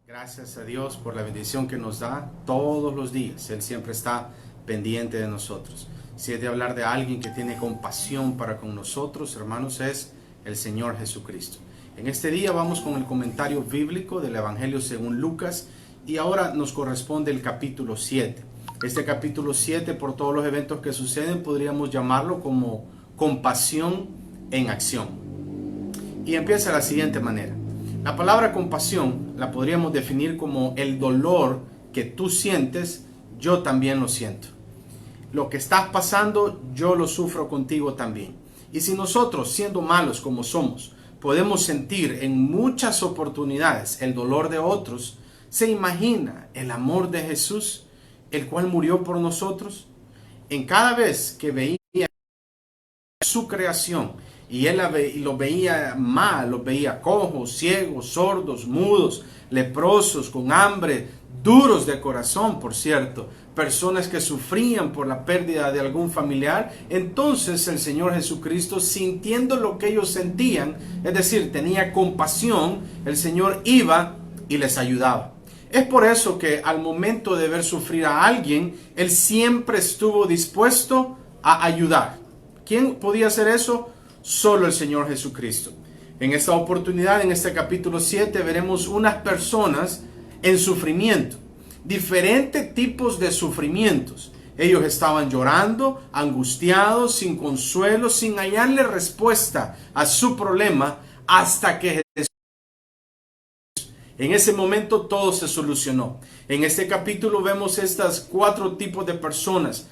Gracias a Dios por la bendición que nos da todos los días. Él siempre está pendiente de nosotros. Si es de hablar de alguien que tiene compasión para con nosotros, hermanos, es el Señor Jesucristo. En este día vamos con el comentario bíblico del Evangelio según Lucas y ahora nos corresponde el capítulo 7. Este capítulo 7, por todos los eventos que suceden, podríamos llamarlo como compasión en acción. Y empieza de la siguiente manera. La palabra compasión la podríamos definir como el dolor que tú sientes, yo también lo siento. Lo que estás pasando, yo lo sufro contigo también. Y si nosotros, siendo malos como somos, podemos sentir en muchas oportunidades el dolor de otros, ¿se imagina el amor de Jesús, el cual murió por nosotros? En cada vez que veía su creación y él lo veía mal, los veía cojos, ciegos, sordos, mudos, leprosos, con hambre, duros de corazón, por cierto, personas que sufrían por la pérdida de algún familiar. Entonces el Señor Jesucristo, sintiendo lo que ellos sentían, es decir, tenía compasión, el Señor iba y les ayudaba. Es por eso que al momento de ver sufrir a alguien, Él siempre estuvo dispuesto a ayudar. ¿Quién podía hacer eso? Solo el Señor Jesucristo. En esta oportunidad, en este capítulo 7, veremos unas personas en sufrimiento. Diferentes tipos de sufrimientos. Ellos estaban llorando, angustiados, sin consuelo, sin hallarle respuesta a su problema, hasta que Jesús. En ese momento todo se solucionó. En este capítulo vemos estas cuatro tipos de personas,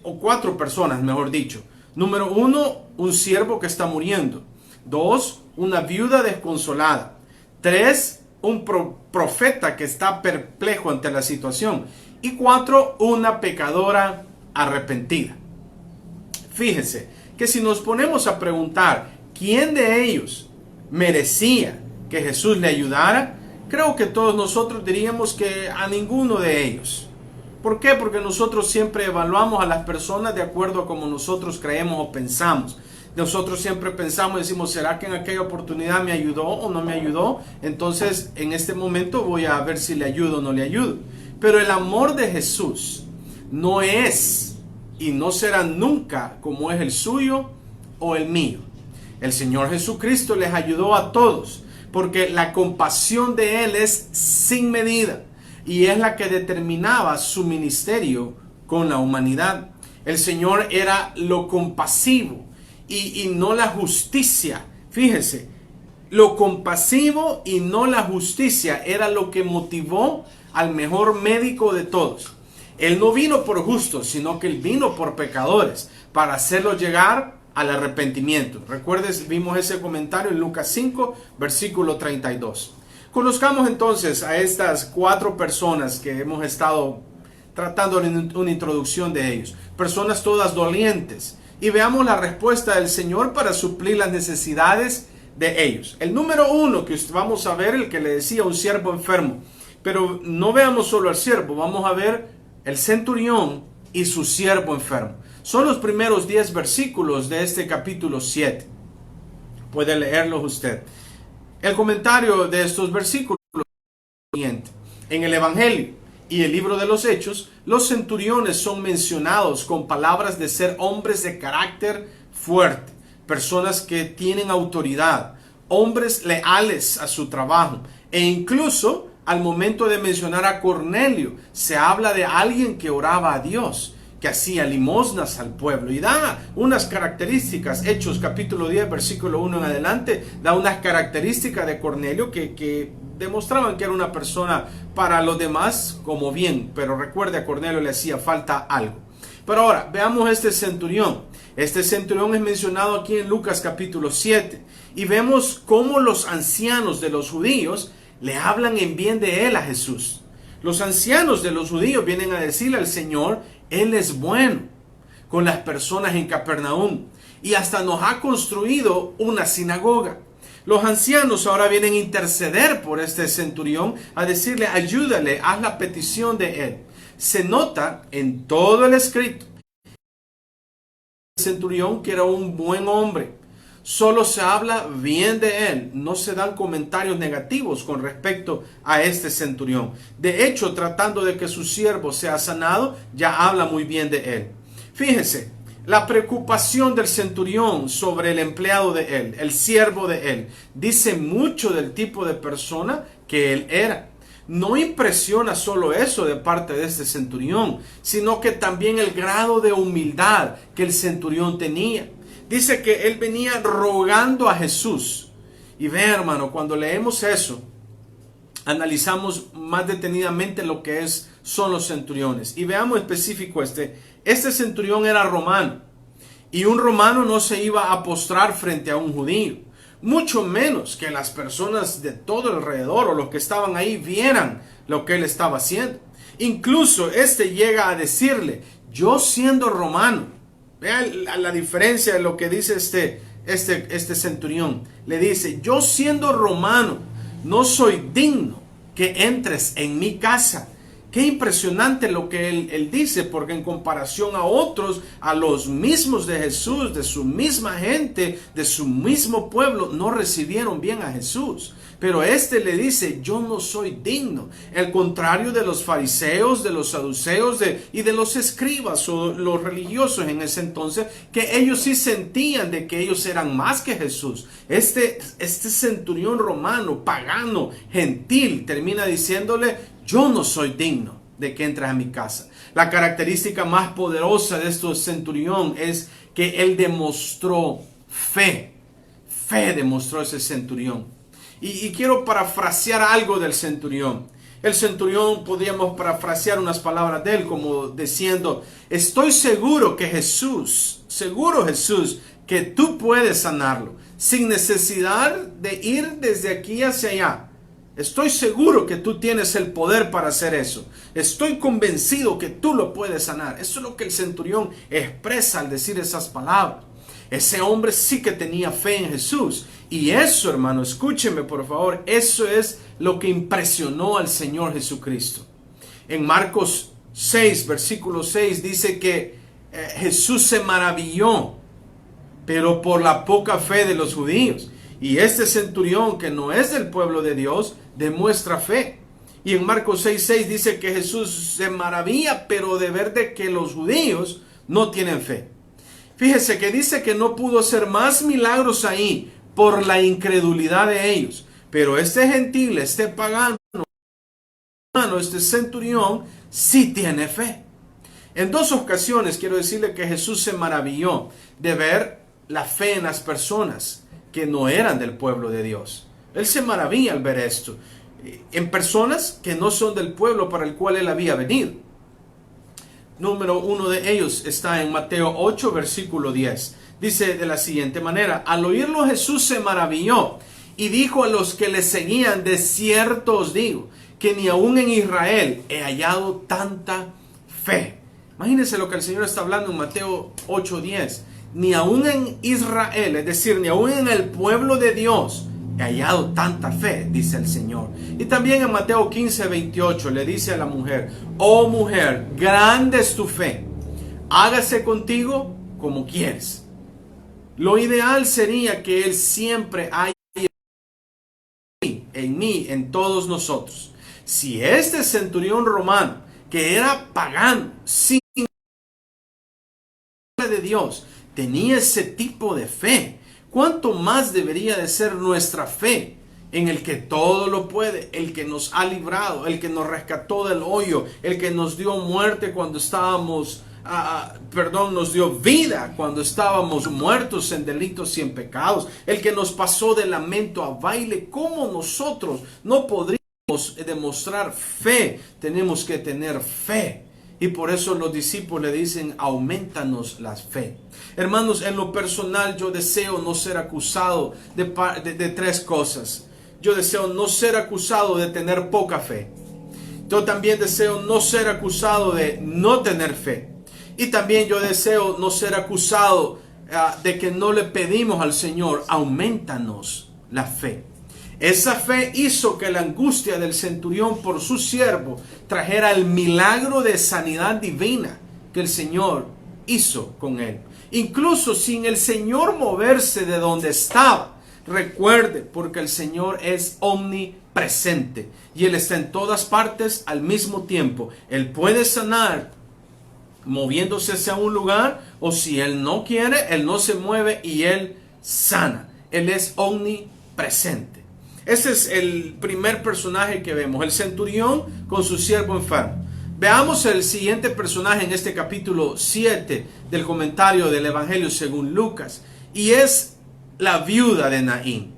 o cuatro personas, mejor dicho. Número 1, un siervo que está muriendo. 2, una viuda desconsolada. 3, un profeta que está perplejo ante la situación. Y 4, una pecadora arrepentida. Fíjense que si nos ponemos a preguntar quién de ellos merecía que Jesús le ayudara, creo que todos nosotros diríamos que a ninguno de ellos. ¿Por qué? Porque nosotros siempre evaluamos a las personas de acuerdo a como nosotros creemos o pensamos. Nosotros siempre pensamos y decimos, ¿será que en aquella oportunidad me ayudó o no me ayudó? Entonces, en este momento voy a ver si le ayudo o no le ayudo. Pero el amor de Jesús no es y no será nunca como es el suyo o el mío. El Señor Jesucristo les ayudó a todos, porque la compasión de Él es sin medida. Y es la que determinaba su ministerio con la humanidad. El Señor era lo compasivo y no la justicia. Fíjese, lo compasivo y no la justicia era lo que motivó al mejor médico de todos. Él no vino por justos, sino que Él vino por pecadores, para hacerlos llegar al arrepentimiento. Recuerdes, vimos ese comentario en Lucas 5, versículo 32. Conozcamos entonces a estas cuatro personas que hemos estado tratando en una introducción de ellos. Personas todas dolientes. Y veamos la respuesta del Señor para suplir las necesidades de ellos. El número 1 que vamos a ver, el que le decía un siervo enfermo. Pero no veamos solo al siervo, vamos a ver el centurión y su siervo enfermo. Son los primeros 10 versículos de este capítulo 7. Puede leerlos usted. El comentario de estos versículos es el siguiente. En el Evangelio y el libro de los Hechos, los centuriones son mencionados con palabras de ser hombres de carácter fuerte, personas que tienen autoridad, hombres leales a su trabajo. E incluso al momento de mencionar a Cornelio, se habla de alguien que oraba a Dios, que hacía limosnas al pueblo y da unas características. Hechos capítulo 10 versículo 1 en adelante da unas características de Cornelio que demostraban que era una persona para los demás como bien, pero recuerde, a Cornelio le hacía falta algo. Pero ahora veamos este centurión. Este centurión es mencionado aquí en Lucas capítulo 7 y vemos cómo los ancianos de los judíos le hablan en bien de él a Jesús. Los ancianos de los judíos vienen a decirle al Señor, Él es bueno con las personas en Capernaum y hasta nos ha construido una sinagoga. Los ancianos ahora vienen a interceder por este centurión, a decirle, ayúdale, haz la petición de él. Se nota en todo el escrito, el centurión que era un buen hombre. Solo se habla bien de él, no se dan comentarios negativos con respecto a este centurión. De hecho, tratando de que su siervo sea sanado, ya habla muy bien de él. Fíjese, la preocupación del centurión sobre el empleado de él, el siervo de él, dice mucho del tipo de persona que él era. No impresiona solo eso de parte de este centurión, sino que también el grado de humildad que el centurión tenía. Dice que él venía rogando a Jesús. Y ve, hermano, cuando leemos eso, analizamos más detenidamente lo que son los centuriones. Y veamos específico este centurión era romano. Y un romano no se iba a postrar frente a un judío. Mucho menos que las personas de todo alrededor o los que estaban ahí vieran lo que él estaba haciendo. Incluso llega a decirle, yo siendo romano, vean la diferencia de lo que dice este centurión. Le dice, yo siendo romano, no soy digno que entres en mi casa. Qué impresionante lo que él dice, porque en comparación a otros, a los mismos de Jesús, de su misma gente, de su mismo pueblo, no recibieron bien a Jesús. Pero le dice, yo no soy digno. El contrario de los fariseos, de los saduceos y de los escribas o los religiosos en ese entonces, que ellos sí sentían de que ellos eran más que Jesús. Este centurión romano, pagano, gentil, termina diciéndole, yo no soy digno de que entres a mi casa. La característica más poderosa de este centurión es que él demostró fe. Fe demostró ese centurión. Y quiero parafrasear algo del centurión. El centurión, podríamos parafrasear unas palabras de él como diciendo, estoy seguro Jesús, que tú puedes sanarlo, sin necesidad de ir desde aquí hacia allá. Estoy seguro que tú tienes el poder para hacer eso. Estoy convencido que tú lo puedes sanar. Eso es lo que el centurión expresa al decir esas palabras. Ese hombre sí que tenía fe en Jesús. Y eso, hermano, escúcheme por favor, eso es lo que impresionó al Señor Jesucristo. En Marcos 6, versículo 6, dice que Jesús se maravilló, pero por la poca fe de los judíos. Y este centurión, que no es del pueblo de Dios, demuestra fe. Y en Marcos 6:6 dice que Jesús se maravilla, pero de ver de que los judíos no tienen fe. Fíjese que dice que no pudo hacer más milagros ahí por la incredulidad de ellos. Pero este gentil, este pagano, este centurión, sí tiene fe. En dos ocasiones quiero decirle que Jesús se maravilló de ver la fe en las personas que no eran del pueblo de Dios. Él se maravilla al ver esto en personas que no son del pueblo para el cual él había venido. Número uno de ellos está en Mateo 8, versículo 10. Dice de la siguiente manera: al oírlo Jesús se maravilló y dijo a los que le seguían, de cierto os digo, que ni aún en Israel he hallado tanta fe. Imagínense lo que el Señor está hablando en Mateo 8, 10. Ni aún en Israel, es decir, ni aún en el pueblo de Dios, he hallado tanta fe, dice el Señor. Y también en Mateo 15, 28 le dice a la mujer: oh mujer, grande es tu fe, hágase contigo como quieres. Lo ideal sería que Él siempre haya en mí, en todos nosotros. Si este centurión romano, que era pagano, sin de Dios, tenía ese tipo de fe, ¿cuánto más debería de ser nuestra fe en el que todo lo puede, el que nos ha librado, el que nos rescató del hoyo, el que nos dio muerte cuando estábamos, nos dio vida cuando estábamos muertos en delitos y en pecados, el que nos pasó de lamento a baile? ¿Cómo nosotros no podríamos demostrar fe? Tenemos que tener fe. Y por eso los discípulos le dicen: aumentanos la fe. Hermanos, en lo personal yo deseo no ser acusado de tres cosas. Yo deseo no ser acusado de tener poca fe. Yo también deseo no ser acusado de no tener fe. Y también yo deseo no ser acusado de que no le pedimos al Señor: aumentanos la fe. Esa fe hizo que la angustia del centurión por su siervo trajera el milagro de sanidad divina que el Señor hizo con él. incluso sin el Señor moverse de donde estaba. Recuerde, porque el Señor es omnipresente y Él está en todas partes al mismo tiempo. Él puede sanar moviéndose hacia un lugar, o si Él no quiere, Él no se mueve y Él sana. Él es omnipresente. Ese es el primer personaje que vemos, el centurión con su siervo enfermo. Veamos el siguiente personaje en este capítulo 7 del comentario del Evangelio según Lucas, y es la viuda de Naín.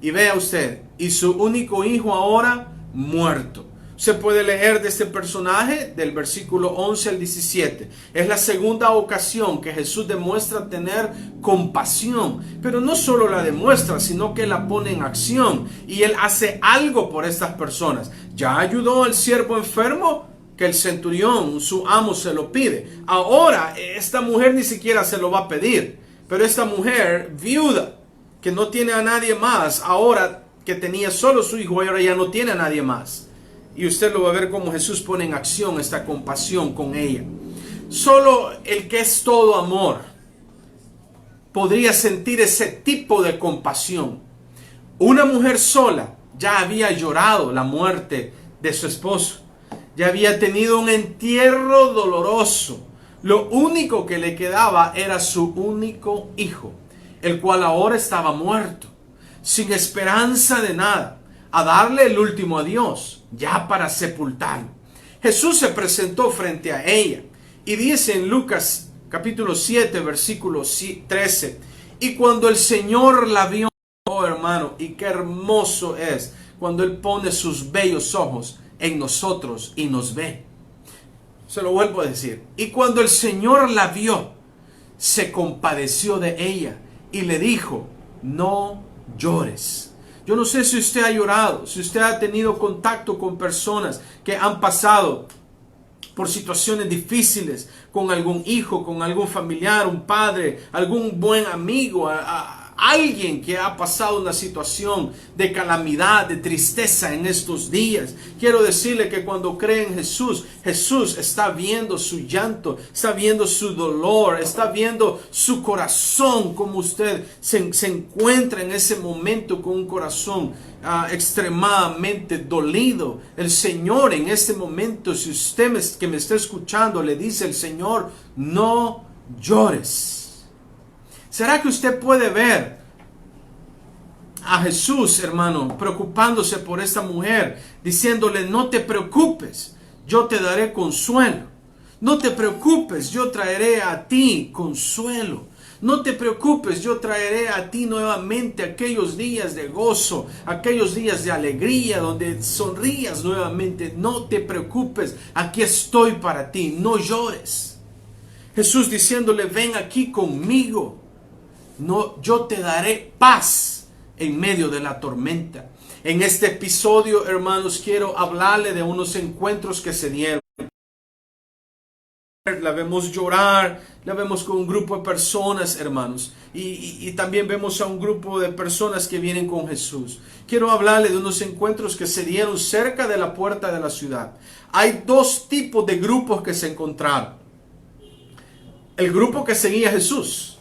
Y vea usted, y su único hijo ahora muerto. Se puede leer de este personaje del versículo 11 al 17. Es la segunda ocasión que Jesús demuestra tener compasión, pero no solo la demuestra, sino que la pone en acción y Él hace algo por estas personas. Ya ayudó al siervo enfermo, que el centurión, su amo, se lo pide. Ahora esta mujer ni siquiera se lo va a pedir, pero esta mujer viuda, que no tiene a nadie más, ahora que tenía solo su hijo, ahora ya no tiene a nadie más. Y usted lo va a ver como Jesús pone en acción esta compasión con ella. Solo el que es todo amor podría sentir ese tipo de compasión. Una mujer sola ya había llorado la muerte de su esposo. Ya había tenido un entierro doloroso. Lo único que le quedaba era su único hijo, el cual ahora estaba muerto, sin esperanza de nada, a darle el último adiós, ya para sepultarlo. Jesús se presentó frente a ella y dice en Lucas capítulo 7 versículo 13, y cuando el Señor la vio, oh hermano, y qué hermoso es cuando Él pone sus bellos ojos en nosotros y nos ve. Se lo vuelvo a decir. Y cuando el Señor la vio, se compadeció de ella y le dijo, no llores. Yo no sé si usted ha llorado, si usted ha tenido contacto con personas que han pasado por situaciones difíciles, con algún hijo, con algún familiar, un padre, algún buen amigo, alguien que ha pasado una situación de calamidad, de tristeza en estos días. Quiero decirle que cuando cree en Jesús, Jesús está viendo su llanto, está viendo su dolor, está viendo su corazón, como usted se encuentra en ese momento con un corazón extremadamente dolido. El Señor en este momento, si usted que me está escuchando, le dice el Señor, no llores. ¿Será que usted puede ver a Jesús, hermano, preocupándose por esta mujer, diciéndole, no te preocupes, yo te daré consuelo. No te preocupes, yo traeré a ti consuelo. No te preocupes, yo traeré a ti nuevamente aquellos días de gozo, aquellos días de alegría, donde sonrías nuevamente. No te preocupes, aquí estoy para ti, no llores. Jesús diciéndole, ven aquí conmigo. No, yo te daré paz en medio de la tormenta. En este episodio, hermanos, quiero hablarle de unos encuentros que se dieron. La vemos llorar, la vemos con un grupo de personas, hermanos, y también vemos a un grupo de personas que vienen con Jesús. Quiero hablarle de unos encuentros que se dieron cerca de la puerta de la ciudad. Hay dos tipos de grupos que se encontraron. El grupo que seguía a Jesús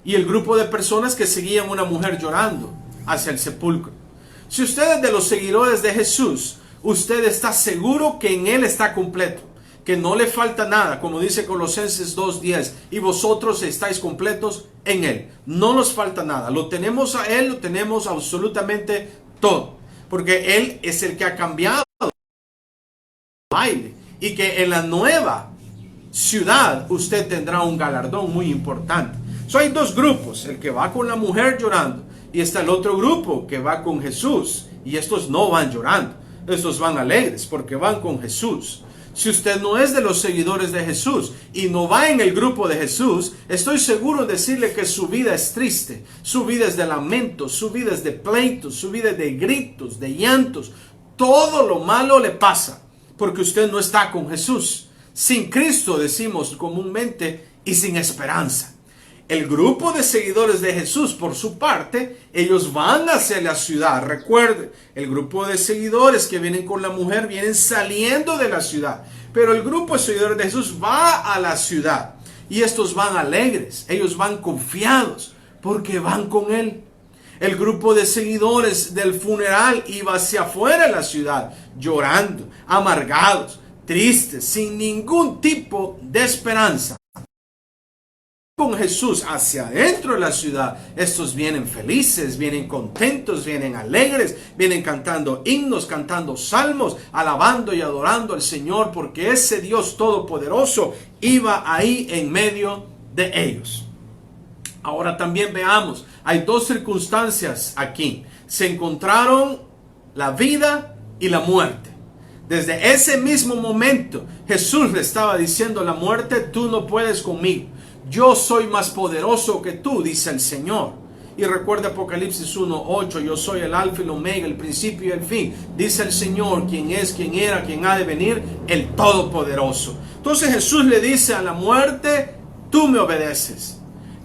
y el grupo de personas que seguían a una mujer llorando hacia el sepulcro. Si usted es de los seguidores de Jesús, usted está seguro que en Él está completo, que no le falta nada, como dice Colosenses 2:10, y vosotros estáis completos en Él. No nos falta nada, lo tenemos a Él, lo tenemos absolutamente todo, porque Él es el que ha cambiado el baile, y que en la nueva ciudad usted tendrá un galardón muy importante. Hay dos grupos, el que va con la mujer llorando y está el otro grupo que va con Jesús, y estos no van llorando, estos van alegres porque van con Jesús. Si usted no es de los seguidores de Jesús y no va en el grupo de Jesús, estoy seguro de decirle que su vida es triste, su vida es de lamento, su vida es de pleitos, su vida es de gritos, de llantos. Todo lo malo le pasa porque usted no está con Jesús. Sin Cristo, decimos comúnmente, y sin esperanza. El grupo de seguidores de Jesús, por su parte, ellos van hacia la ciudad. Recuerde, el grupo de seguidores que vienen con la mujer vienen saliendo de la ciudad. Pero el grupo de seguidores de Jesús va a la ciudad. Y estos van alegres, ellos van confiados, porque van con Él. El grupo de seguidores del funeral iba hacia afuera de la ciudad, llorando, amargados, tristes, sin ningún tipo de esperanza. Con Jesús hacia adentro de la ciudad, estos vienen felices, vienen contentos, vienen alegres, vienen cantando himnos, cantando salmos, alabando y adorando al Señor, porque ese Dios todopoderoso iba ahí en medio de ellos. Ahora también veamos, hay dos circunstancias aquí. Se encontraron la vida y la muerte. Desde ese mismo momento, Jesús le estaba diciendo a la muerte: tú no puedes conmigo. Yo soy más poderoso que tú, dice el Señor. Y recuerda Apocalipsis 1:8, yo soy el alfa y el omega, el principio y el fin. Dice el Señor, quien es, quien era, quien ha de venir, el todopoderoso. Entonces Jesús le dice a la muerte: tú me obedeces.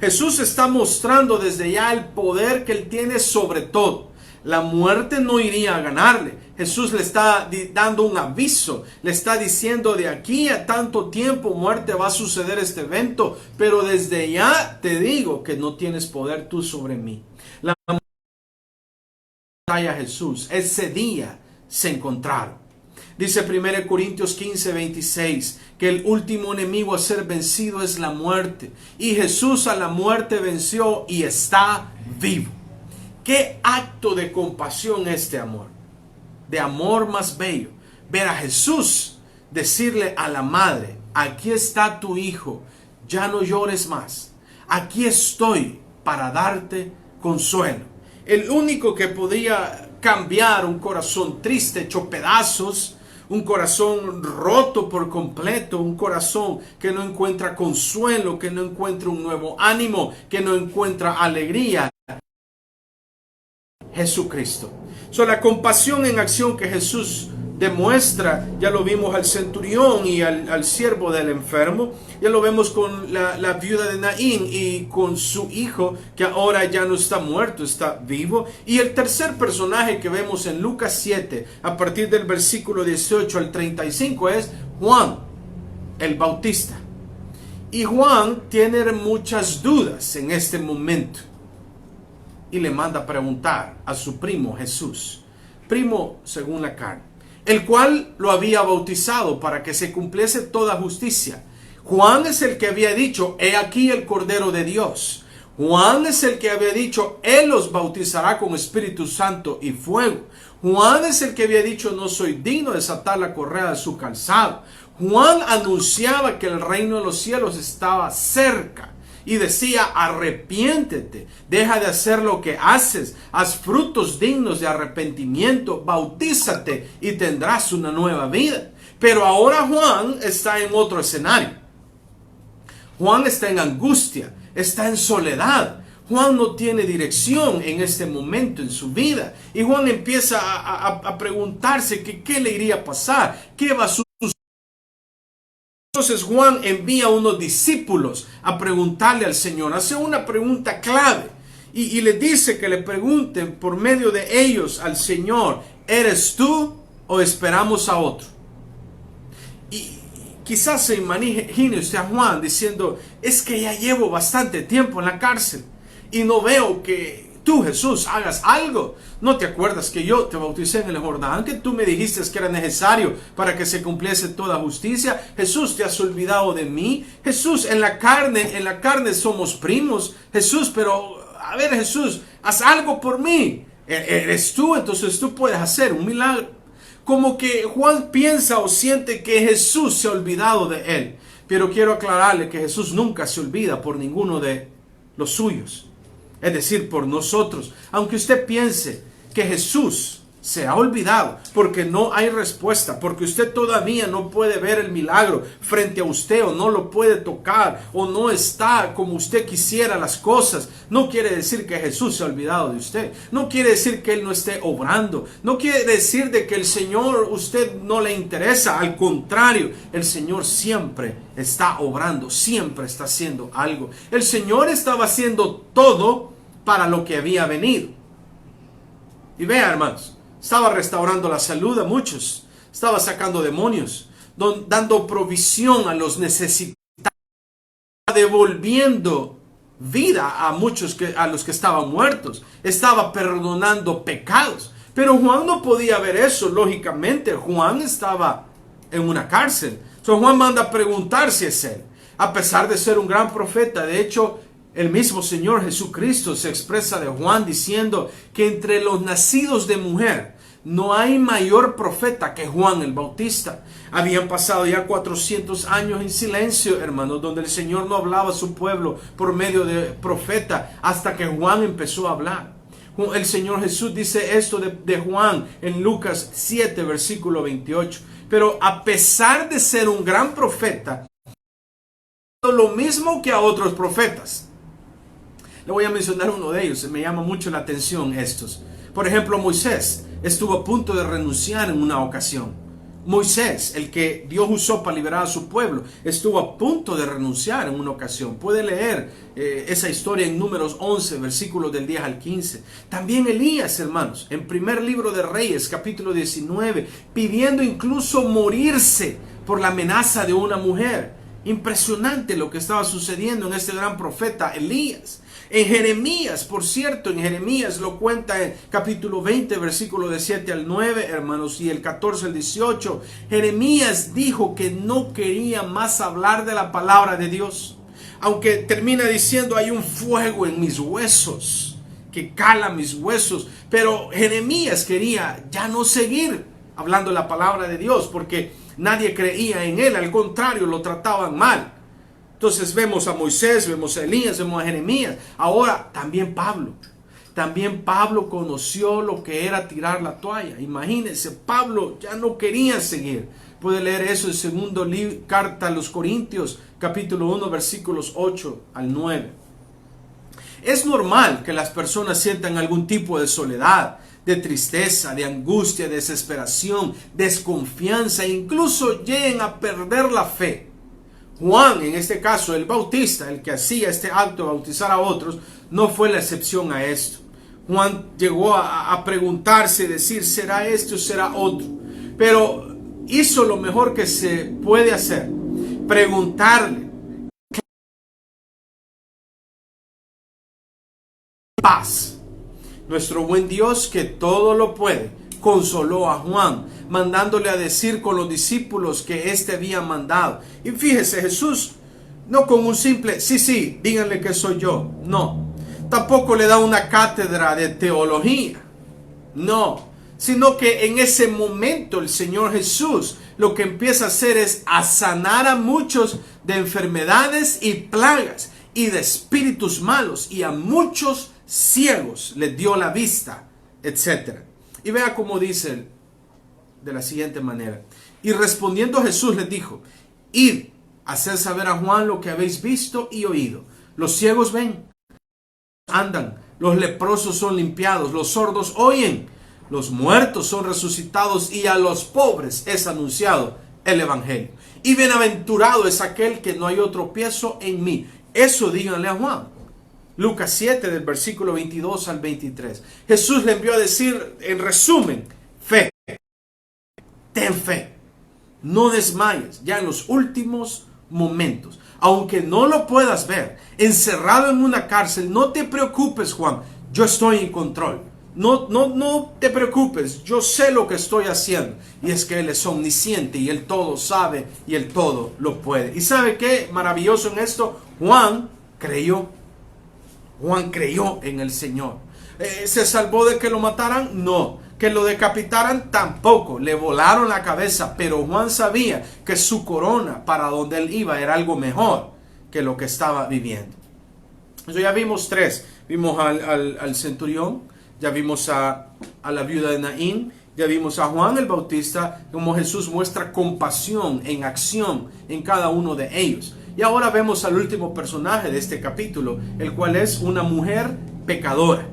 Jesús está mostrando desde ya el poder que Él tiene sobre todo. La muerte no iría a ganarle. Jesús le está dando un aviso. Le está diciendo: de aquí a tanto tiempo, muerte, va a suceder este evento. Pero desde ya te digo que no tienes poder tú sobre mí. La muerte a Jesús. Ese día se encontraron. Dice 1 Corintios 15:26 que el último enemigo a ser vencido es la muerte. Y Jesús a la muerte venció y está vivo. Qué acto de compasión este amor. De amor más bello. Ver a Jesús decirle a la madre: aquí está tu hijo, ya no llores más. Aquí estoy para darte consuelo. El único que podía cambiar un corazón triste, hecho pedazos, un corazón roto por completo, un corazón que no encuentra consuelo, que no encuentra un nuevo ánimo, que no encuentra alegría. Jesucristo. La compasión en acción que Jesús demuestra, ya lo vimos al centurión y al siervo del enfermo, ya lo vemos con la viuda de Naín y con su hijo, que ahora ya no está muerto, está vivo. Y el tercer personaje que vemos en Lucas 7, a partir del versículo 18 al 35, es Juan, el Bautista. Y Juan tiene muchas dudas en este momento. Y le manda a preguntar a su primo Jesús, primo según la carne, el cual lo había bautizado para que se cumpliese toda justicia. Juan es el que había dicho: he aquí el Cordero de Dios. Juan es el que había dicho: Él los bautizará con Espíritu Santo y fuego. Juan es el que había dicho: no soy digno de desatar la correa de su calzado. Juan anunciaba que el reino de los cielos estaba cerca. Y decía: arrepiéntete, deja de hacer lo que haces, haz frutos dignos de arrepentimiento, bautízate y tendrás una nueva vida. Pero ahora Juan está en otro escenario. Juan está en angustia, está en soledad. Juan no tiene dirección en este momento en su vida. Y Juan empieza a preguntarse que qué le iría a pasar, qué va a suceder. Entonces Juan envía a unos discípulos a preguntarle al Señor, hace una pregunta clave y le dice que le pregunten por medio de ellos al Señor: ¿eres tú o esperamos a otro? Y quizás se imagine usted a Juan diciendo: es que ya llevo bastante tiempo en la cárcel y no veo que tú, Jesús, hagas algo. ¿No te acuerdas que yo te bauticé en el Jordán? Que tú me dijiste que era necesario para que se cumpliese toda justicia. Jesús, ¿te has olvidado de mí? Jesús, en la carne somos primos. Jesús, pero a ver, Jesús, haz algo por mí. Eres tú, entonces tú puedes hacer un milagro. Como que Juan piensa o siente que Jesús se ha olvidado de él. Pero quiero aclararle que Jesús nunca se olvida por ninguno de los suyos. Es decir, por nosotros. Aunque usted piense que Jesús se ha olvidado porque no hay respuesta, porque usted todavía no puede ver el milagro frente a usted, o no lo puede tocar, o no está como usted quisiera las cosas, no quiere decir que Jesús se ha olvidado de usted. No quiere decir que Él no esté obrando. No quiere decir de que el Señor usted no le interesa. Al contrario, el Señor siempre está obrando, siempre está haciendo algo. El Señor estaba haciendo todo para lo que había venido. Y vea, hermanos, estaba restaurando la salud a muchos, estaba sacando demonios, dando provisión a los necesitados, devolviendo vida a muchos a los que estaban muertos, estaba perdonando pecados. Pero Juan no podía ver eso, lógicamente. Juan estaba en una cárcel. Entonces Juan manda a preguntar si es él, a pesar de ser un gran profeta. De hecho, el mismo Señor Jesucristo se expresa de Juan diciendo que entre los nacidos de mujer no hay mayor profeta que Juan el Bautista. Habían pasado ya 400 años en silencio, hermanos, donde el Señor no hablaba a su pueblo por medio de profeta, hasta que Juan empezó a hablar. El Señor Jesús dice esto de Juan en Lucas 7, versículo 28. Pero a pesar de ser un gran profeta, lo mismo que a otros profetas. Le voy a mencionar uno de ellos, me llama mucho la atención estos. Por ejemplo, Moisés estuvo a punto de renunciar en una ocasión. Moisés, el que Dios usó para liberar a su pueblo, estuvo a punto de renunciar en una ocasión. Puede leer esa historia en Números 11, versículos del 10 al 15. También Elías, hermanos, en primer libro de Reyes, capítulo 19, pidiendo incluso morirse por la amenaza de una mujer. Impresionante lo que estaba sucediendo en este gran profeta Elías. En Jeremías, por cierto, en Jeremías lo cuenta en capítulo 20, versículo de 7 al 9, hermanos, y el 14 al 18. Jeremías dijo que no quería más hablar de la palabra de Dios. Aunque termina diciendo, hay un fuego en mis huesos que cala mis huesos. Pero Jeremías quería ya no seguir hablando la palabra de Dios porque nadie creía en él. Al contrario, lo trataban mal. Entonces vemos a Moisés, vemos a Elías, vemos a Jeremías. Ahora también Pablo. También Pablo conoció lo que era tirar la toalla. Imagínense, Pablo ya no quería seguir. Puede leer eso en segundo carta a los Corintios, capítulo 1, versículos 8 al 9. Es normal que las personas sientan algún tipo de soledad, de tristeza, de angustia, de desesperación, desconfianza, e incluso lleguen a perder la fe. Juan, en este caso, el bautista, el que hacía este acto de bautizar a otros, no fue la excepción a esto. Juan llegó a preguntarse y decir, ¿será este o será otro? Pero hizo lo mejor que se puede hacer, preguntarle. Paz. Nuestro buen Dios, que todo lo puede, consoló a Juan, mandándole a decir con los discípulos que éste había mandado. Y fíjese, Jesús, no con un simple, sí, díganle que soy yo. No, tampoco le da una cátedra de teología. No, sino que en ese momento el Señor Jesús lo que empieza a hacer es a sanar a muchos de enfermedades y plagas y de espíritus malos, y a muchos ciegos les dio la vista, etc. Y vea cómo dice de la siguiente manera. Y respondiendo Jesús les dijo, id, haced saber a Juan lo que habéis visto y oído. Los ciegos ven, andan, los leprosos son limpiados, los sordos oyen, los muertos son resucitados, y a los pobres es anunciado el evangelio. Y bienaventurado es aquel que no halló tropiezo en mí. Eso díganle a Juan. Lucas 7, del versículo 22 al 23. Jesús le envió a decir, en resumen, fe. Ten fe. No desmayes ya en los últimos momentos. Aunque no lo puedas ver, encerrado en una cárcel, no te preocupes, Juan. Yo estoy en control. No te preocupes. Yo sé lo que estoy haciendo. Y es que Él es omnisciente y Él todo sabe y Él todo lo puede. ¿Y sabe qué maravilloso en esto? Juan creyó. Juan creyó en el Señor. ¿Se salvó de que lo mataran? No. ¿Que lo decapitaran? Tampoco. Le volaron la cabeza. Pero Juan sabía que su corona, para donde él iba, era algo mejor que lo que estaba viviendo. Entonces ya vimos tres. Vimos al centurión. Ya vimos a la viuda de Naín. Ya vimos a Juan el Bautista. Como Jesús muestra compasión en acción en cada uno de ellos. Y ahora vemos al último personaje de este capítulo, el cual es una mujer pecadora.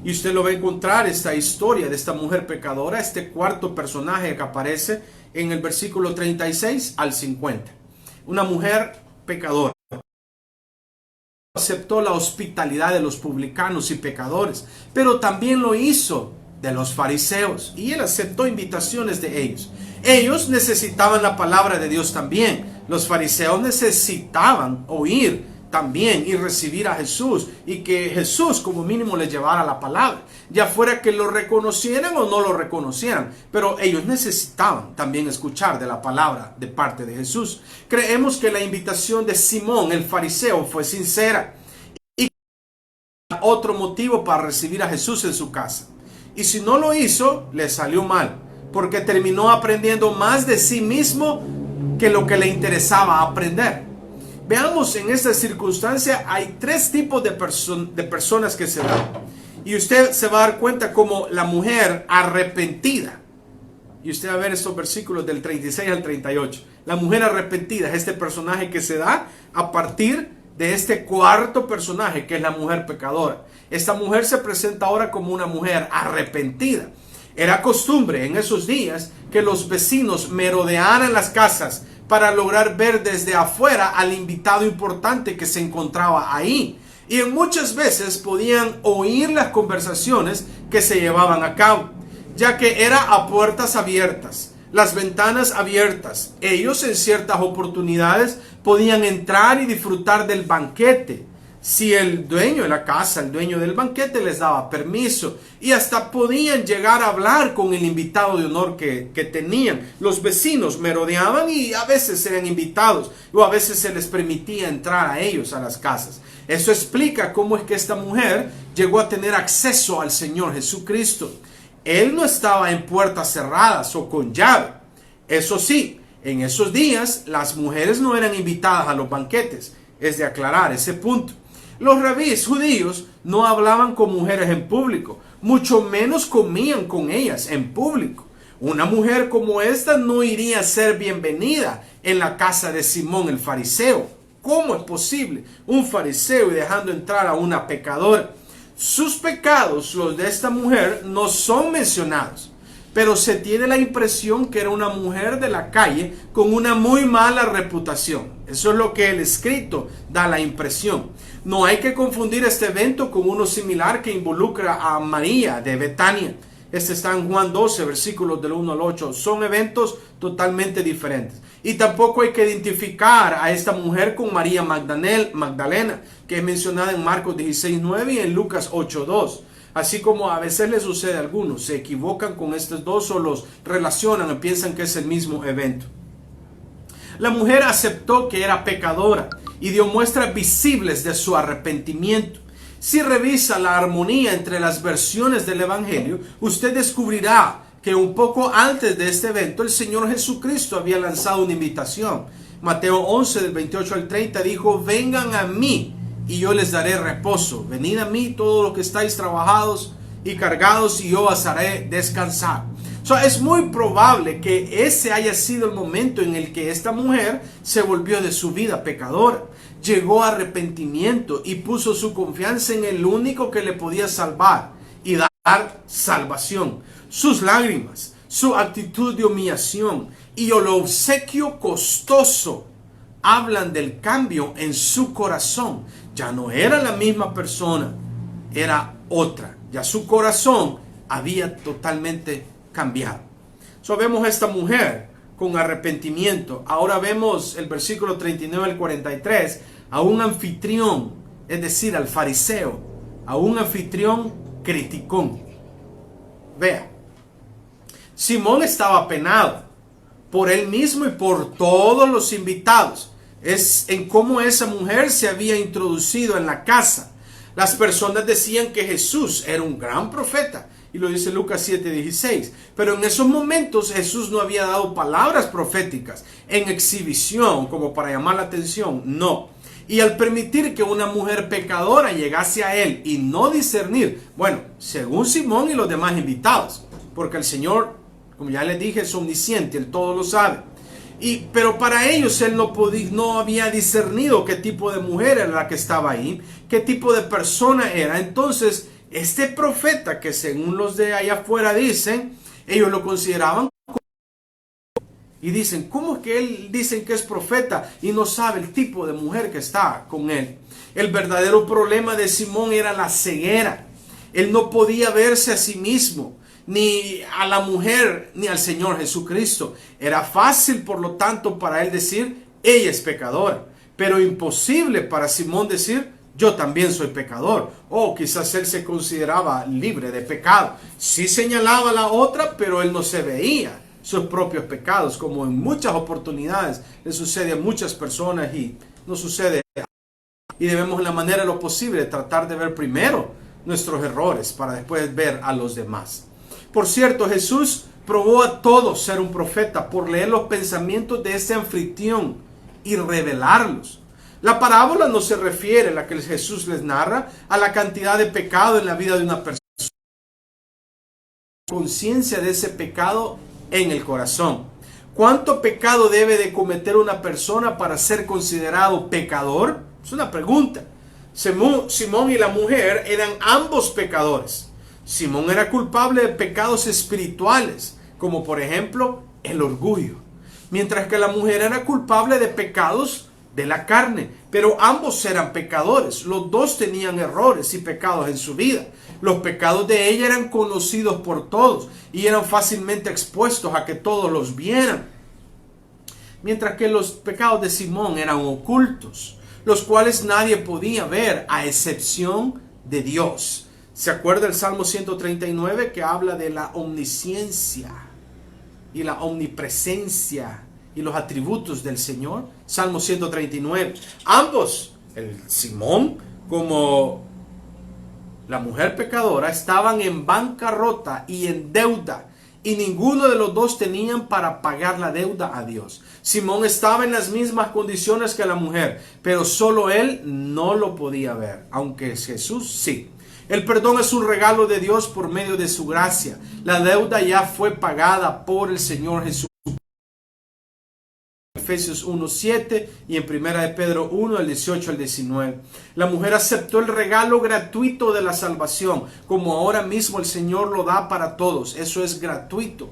Y usted lo va a encontrar, esta historia de esta mujer pecadora, este cuarto personaje que aparece en el versículo 36 al 50. Una mujer pecadora. Aceptó la hospitalidad de los publicanos y pecadores, pero también lo hizo de los fariseos. Y él aceptó invitaciones de ellos. Ellos necesitaban la palabra de Dios también. Los fariseos necesitaban oír también y recibir a Jesús, y que Jesús como mínimo les llevara la palabra, ya fuera que lo reconocieran o no lo reconocieran, pero ellos necesitaban también escuchar de la palabra de parte de Jesús. Creemos que la invitación de Simón el fariseo fue sincera y otro motivo para recibir a Jesús en su casa, y si no lo hizo, le salió mal, porque terminó aprendiendo más de sí mismo que lo que le interesaba aprender. Veamos, en esta circunstancia hay tres tipos de personas que se dan. Y usted se va a dar cuenta como la mujer arrepentida. Y usted va a ver estos versículos del 36 al 38. La mujer arrepentida es este personaje que se da a partir de este cuarto personaje, que es la mujer pecadora. Esta mujer se presenta ahora como una mujer arrepentida. Era costumbre en esos días que los vecinos merodearan las casas para lograr ver desde afuera al invitado importante que se encontraba ahí. Y muchas veces podían oír las conversaciones que se llevaban a cabo, ya que era a puertas abiertas, las ventanas abiertas. Ellos en ciertas oportunidades podían entrar y disfrutar del banquete, si el dueño de la casa, el dueño del banquete les daba permiso, y hasta podían llegar a hablar con el invitado de honor que tenían. Los vecinos merodeaban y a veces eran invitados, o a veces se les permitía entrar a ellos a las casas. Eso explica cómo es que esta mujer llegó a tener acceso al Señor Jesucristo. Él no estaba en puertas cerradas o con llave. Eso sí, en esos días las mujeres no eran invitadas a los banquetes. Es de aclarar ese punto. Los rabíes judíos no hablaban con mujeres en público, mucho menos comían con ellas en público. Una mujer como esta no iría a ser bienvenida en la casa de Simón el fariseo. ¿Cómo es posible? Un fariseo y dejando entrar a una pecadora. Sus pecados, los de esta mujer, no son mencionados, pero se tiene la impresión que era una mujer de la calle con una muy mala reputación. Eso es lo que el escrito da la impresión. No hay que confundir este evento con uno similar que involucra a María de Betania. Este está en Juan 12, versículos del 1 al 8. Son eventos totalmente diferentes. Y tampoco hay que identificar a esta mujer con María Magdalena, que es mencionada en Marcos 16, 9 y en Lucas 8, 2. Así como a veces les sucede a algunos, se equivocan con estos dos o los relacionan y piensan que es el mismo evento. La mujer aceptó que era pecadora y dio muestras visibles de su arrepentimiento. Si revisa la armonía entre las versiones del Evangelio, usted descubrirá que un poco antes de este evento el Señor Jesucristo había lanzado una invitación. Mateo 11 del 28 al 30 dijo: vengan a mí y yo les daré reposo. Venid a mí todos los que estáis trabajados y cargados, y yo os haré descansar. Es muy probable que ese haya sido el momento en el que esta mujer se volvió de su vida pecadora. Llegó a arrepentimiento y puso su confianza en el único que le podía salvar y dar salvación. Sus lágrimas, su actitud de humillación y el obsequio costoso hablan del cambio en su corazón. Ya no era la misma persona, era otra. Ya su corazón había totalmente cambiado. Vemos a esta mujer con arrepentimiento. Ahora vemos el versículo 39 al 43, a un anfitrión, es decir, al fariseo, a un anfitrión criticón. Vea, Simón estaba apenado por él mismo y por todos los invitados. Es en cómo esa mujer se había introducido en la casa. Las personas decían que Jesús era un gran profeta, y lo dice Lucas 7:16. Pero en esos momentos Jesús no había dado palabras proféticas en exhibición como para llamar la atención, no. Y al permitir que una mujer pecadora llegase a él y no discernir, bueno, según Simón y los demás invitados, porque el Señor, como ya les dije, es omnisciente, Él todo lo sabe. Pero para ellos Él no había discernido qué tipo de mujer era la que estaba ahí, qué tipo de persona era. Entonces, este profeta, que según los de allá afuera dicen, ellos lo consideraban y dicen, ¿cómo es que él dicen que es profeta y no sabe el tipo de mujer que está con él? El verdadero problema de Simón era la ceguera. Él no podía verse a sí mismo, ni a la mujer, ni al Señor Jesucristo. Era fácil, por lo tanto, para él decir, ella es pecadora. pero imposible para Simón decir, yo también soy pecador. O quizás él se consideraba libre de pecado. Sí señalaba la otra, pero él no se veía sus propios pecados, como en muchas oportunidades le sucede a muchas personas y no sucede. Y debemos en la manera de lo posible tratar de ver primero nuestros errores para después ver a los demás. Por cierto, Jesús probó a todos ser un profeta por leer los pensamientos de este anfitrión y revelarlos. La parábola no se refiere, la que Jesús les narra, a la cantidad de pecado en la vida de una persona. Conciencia de ese pecado en el corazón. ¿Cuánto pecado debe de cometer una persona para ser considerado pecador? Es una pregunta. Simón y la mujer eran ambos pecadores. Simón era culpable de pecados espirituales, como por ejemplo el orgullo, mientras que la mujer era culpable de pecados de la carne. Pero ambos eran pecadores. Los dos tenían errores y pecados en su vida. Los pecados de ella eran conocidos por todos y eran fácilmente expuestos a que todos los vieran, mientras que los pecados de Simón eran ocultos, los cuales nadie podía ver a excepción de Dios. ¿Se acuerda el Salmo 139 que habla de la omnisciencia y la omnipresencia y los atributos del Señor? Salmo 139. Ambos, el Simón como la mujer pecadora, estaban en bancarrota y en deuda, y ninguno de los dos tenían para pagar la deuda a Dios. Simón estaba en las mismas condiciones que la mujer, pero solo él no lo podía ver, aunque Jesús sí. El perdón es un regalo de Dios por medio de su gracia. La deuda ya fue pagada por el Señor Jesús. Efesios 1:7 y en 1 de Pedro 1, el 18 al 19. La mujer aceptó el regalo gratuito de la salvación, como ahora mismo el Señor lo da para todos. Eso es gratuito.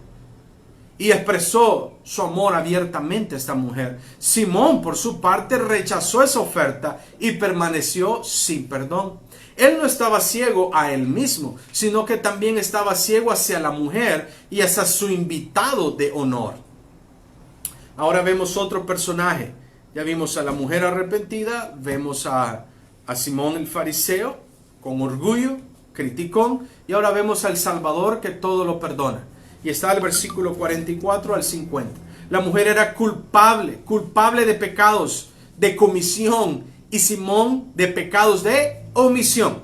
Y expresó su amor abiertamente a esta mujer. Simón, por su parte, rechazó esa oferta y permaneció sin perdón. Él no estaba ciego a él mismo, sino que también estaba ciego hacia la mujer y hacia su invitado de honor. Ahora vemos otro personaje. Ya vimos a la mujer arrepentida, vemos a Simón el fariseo con orgullo, criticón, y ahora vemos al Salvador que todo lo perdona. Y está el versículo 44 al 50. La mujer era culpable de pecados de comisión y Simón de pecados de omisión.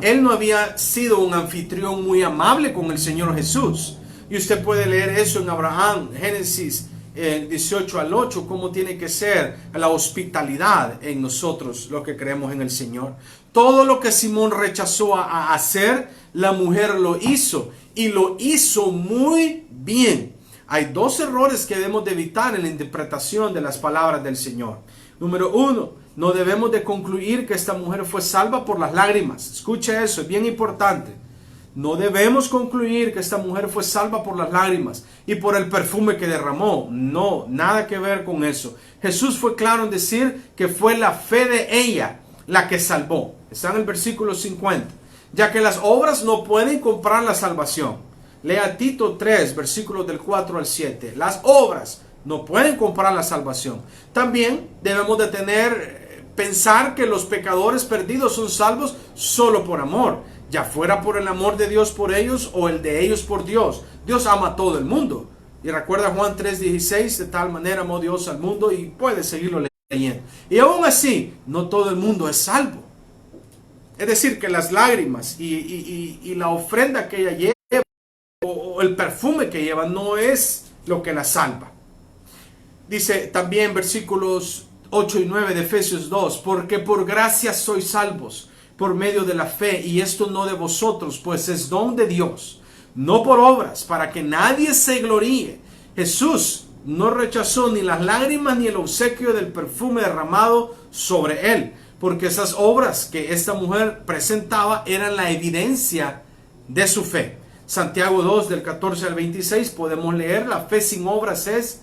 Él no había sido un anfitrión muy amable con el Señor Jesús. Y usted puede leer eso en Abraham, Génesis 18 al 8, cómo tiene que ser la hospitalidad en nosotros, los que creemos en el Señor. Todo lo que Simón rechazó a hacer, la mujer lo hizo, y lo hizo muy bien. Hay dos errores que debemos de evitar en la interpretación de las palabras del Señor. Número uno, no debemos de concluir que esta mujer fue salva por las lágrimas. Escuche eso, es bien importante. No debemos concluir que esta mujer fue salva por las lágrimas y por el perfume que derramó. No, nada que ver con eso. Jesús fue claro en decir que fue la fe de ella la que salvó. Está en el versículo 50. Ya que las obras no pueden comprar la salvación. Lea Tito 3, versículos del 4 al 7. Las obras no pueden comprar la salvación. También debemos de pensar que los pecadores perdidos son salvos solo por amor, ya fuera por el amor de Dios por ellos o el de ellos por Dios. Dios ama a todo el mundo. Y recuerda Juan 3:16, de tal manera amó Dios al mundo, y puede seguirlo leyendo. Y aún así, no todo el mundo es salvo. Es decir, que las lágrimas y la ofrenda que ella lleva o el perfume que lleva no es lo que la salva. Dice también versículos 8 y 9 de Efesios 2, porque por gracia sois salvos por medio de la fe, y esto no de vosotros, pues es don de Dios, no por obras, para que nadie se gloríe. Jesús no rechazó ni las lágrimas ni el obsequio del perfume derramado sobre él, porque esas obras que esta mujer presentaba eran la evidencia de su fe. Santiago 2 del 14 al 26 podemos leer, la fe sin obras es...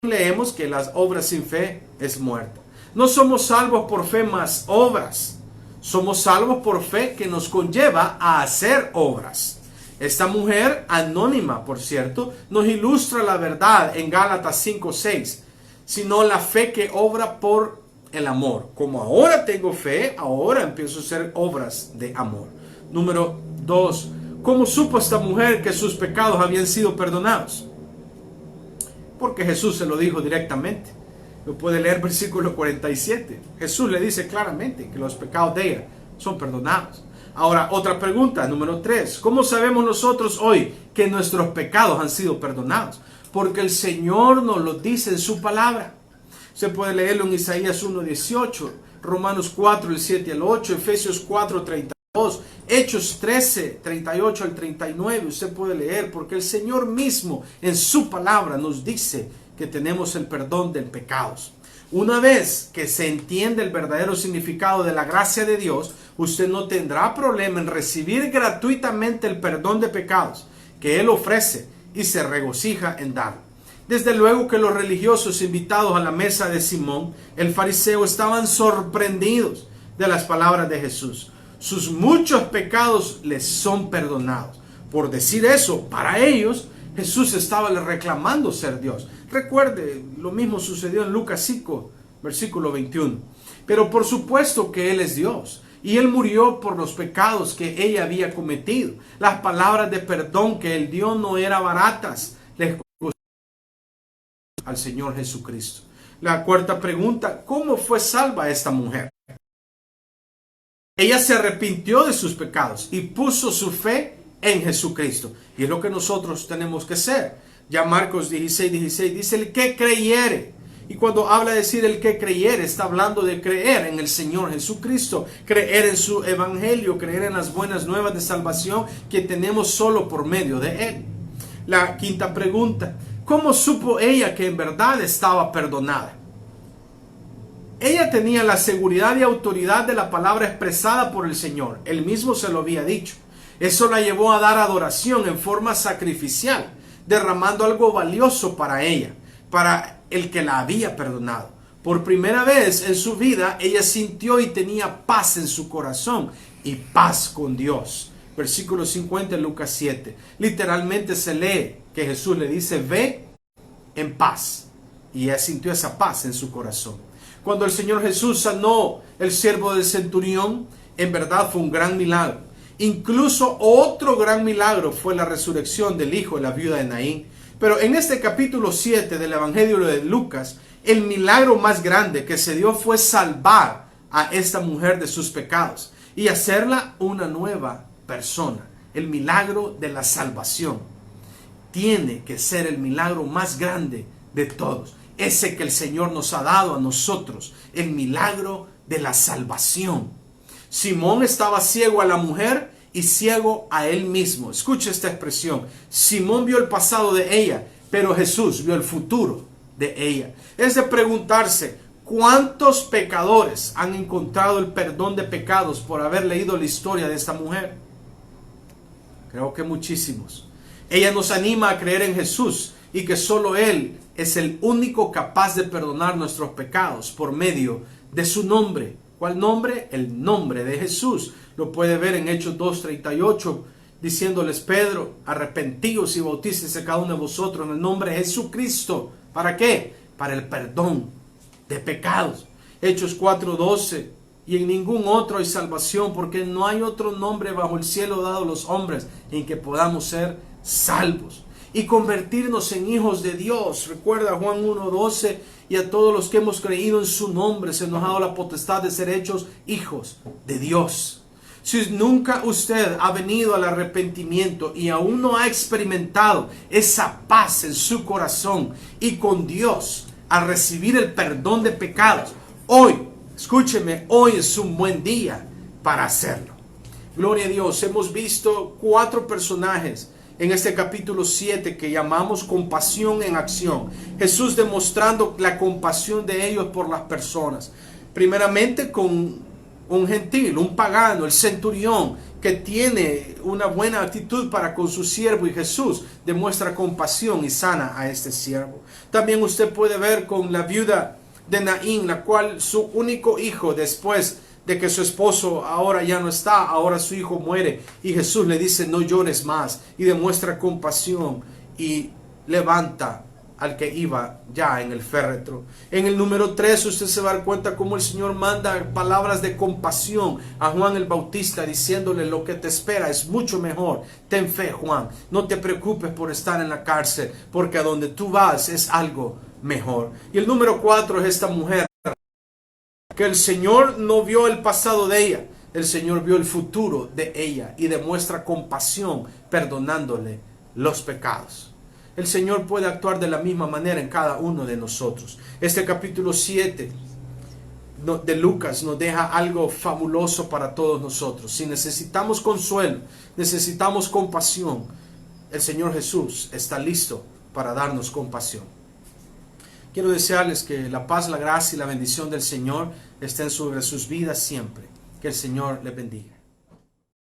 Leemos que las obras sin fe es muerta. No somos salvos por fe más obras. Somos salvos por fe que nos conlleva a hacer obras. Esta mujer, anónima por cierto, nos ilustra la verdad en Gálatas 5:6. sino la fe que obra por el amor. Como ahora tengo fe, ahora empiezo a hacer obras de amor. Número 2. ¿Cómo supo esta mujer que sus pecados habían sido perdonados? Porque Jesús se lo dijo directamente. Lo puede leer versículo 47. Jesús le dice claramente que los pecados de ella son perdonados. Ahora, otra pregunta, número 3. ¿Cómo sabemos nosotros hoy que nuestros pecados han sido perdonados? Porque el Señor nos lo dice en su palabra. Se puede leerlo en Isaías 1:18, Romanos 4, el 7 al 8, Efesios 4, 32, Hechos 13, 38 al 39. Usted puede leer porque el Señor mismo en su palabra nos dice que tenemos el perdón de pecados. Una vez que se entiende el verdadero significado de la gracia de Dios, usted no tendrá problema en recibir gratuitamente el perdón de pecados que Él ofrece y se regocija en dar. Desde luego que los religiosos invitados a la mesa de Simón, el fariseo, estaban sorprendidos de las palabras de Jesús. Sus muchos pecados les son perdonados. Por decir eso, para ellos, Jesús estaba reclamando ser Dios. Recuerde, lo mismo sucedió en Lucas 5, versículo 21. Pero por supuesto que Él es Dios. Y Él murió por los pecados que ella había cometido. Las palabras de perdón que Él dio no eran baratas. Les costó al Señor Jesucristo. La cuarta pregunta, ¿cómo fue salva esta mujer? Ella se arrepintió de sus pecados y puso su fe en Jesucristo. Y es lo que nosotros tenemos que hacer. Ya Marcos 16 dice el que creyere. Y cuando habla de decir el que creyere, está hablando de creer en el Señor Jesucristo, creer en su evangelio, creer en las buenas nuevas de salvación que tenemos solo por medio de Él. La quinta pregunta, ¿cómo supo ella que en verdad estaba perdonada? Ella tenía la seguridad y autoridad de la palabra expresada por el Señor. Él mismo se lo había dicho. Eso la llevó a dar adoración en forma sacrificial, derramando algo valioso para ella, para el que la había perdonado. Por primera vez en su vida, ella sintió y tenía paz en su corazón y paz con Dios. Versículo 50 en Lucas 7. Literalmente se lee que Jesús le dice, ve en paz. Y ella sintió esa paz en su corazón. Cuando el Señor Jesús sanó el siervo del centurión, en verdad fue un gran milagro. Incluso otro gran milagro fue la resurrección del hijo de la viuda de Naín. Pero en este capítulo 7 del Evangelio de Lucas, el milagro más grande que se dio fue salvar a esta mujer de sus pecados y hacerla una nueva persona. El milagro de la salvación tiene que ser el milagro más grande de todos. Ese que el Señor nos ha dado a nosotros, el milagro de la salvación. Simón estaba ciego a la mujer y ciego a él mismo. Escucha esta expresión. Simón vio el pasado de ella, pero Jesús vio el futuro de ella. Es de preguntarse, ¿cuántos pecadores han encontrado el perdón de pecados por haber leído la historia de esta mujer? Creo que muchísimos. Ella nos anima a creer en Jesús y que solo Él es el único capaz de perdonar nuestros pecados por medio de su nombre. ¿Cuál nombre? El nombre de Jesús. Lo puede ver en Hechos 2:38, diciéndoles Pedro, arrepentíos y bautícense cada uno de vosotros en el nombre de Jesucristo. ¿Para qué? Para el perdón de pecados. Hechos 4:12, y en ningún otro hay salvación, porque no hay otro nombre bajo el cielo dado a los hombres en que podamos ser salvos y convertirnos en hijos de Dios. Recuerda Juan 1:12, y a todos los que hemos creído en su nombre se nos ha dado la potestad de ser hechos hijos de Dios. Si nunca usted ha venido al arrepentimiento y aún no ha experimentado esa paz en su corazón y con Dios al recibir el perdón de pecados, hoy, escúcheme, hoy es un buen día para hacerlo. Gloria a Dios. Hemos visto 4 personajes en este capítulo 7 que llamamos compasión en acción. Jesús demostrando la compasión de ellos por las personas. Primeramente con un gentil, un pagano, el centurión, que tiene una buena actitud para con su siervo, y Jesús demuestra compasión y sana a este siervo. También usted puede ver con la viuda de Naín, la cual su único hijo, después de que su esposo ahora ya no está, ahora su hijo muere, y Jesús le dice no llores más, y demuestra compasión y levanta al que iba ya en el féretro. En el número 3 usted se va a dar cuenta cómo el Señor manda palabras de compasión a Juan el Bautista, diciéndole: lo que te espera es mucho mejor. Ten fe, Juan, no te preocupes por estar en la cárcel, porque a donde tú vas es algo mejor. Y el número 4 es esta mujer, que el Señor no vio el pasado de ella, el Señor vio el futuro de ella y demuestra compasión perdonándole los pecados. El Señor puede actuar de la misma manera en cada uno de nosotros. Este capítulo 7 de Lucas nos deja algo fabuloso para todos nosotros. Si necesitamos consuelo, necesitamos compasión, el Señor Jesús está listo para darnos compasión. Quiero desearles que la paz, la gracia y la bendición del Señor estén sobre sus vidas siempre. Que el Señor les bendiga.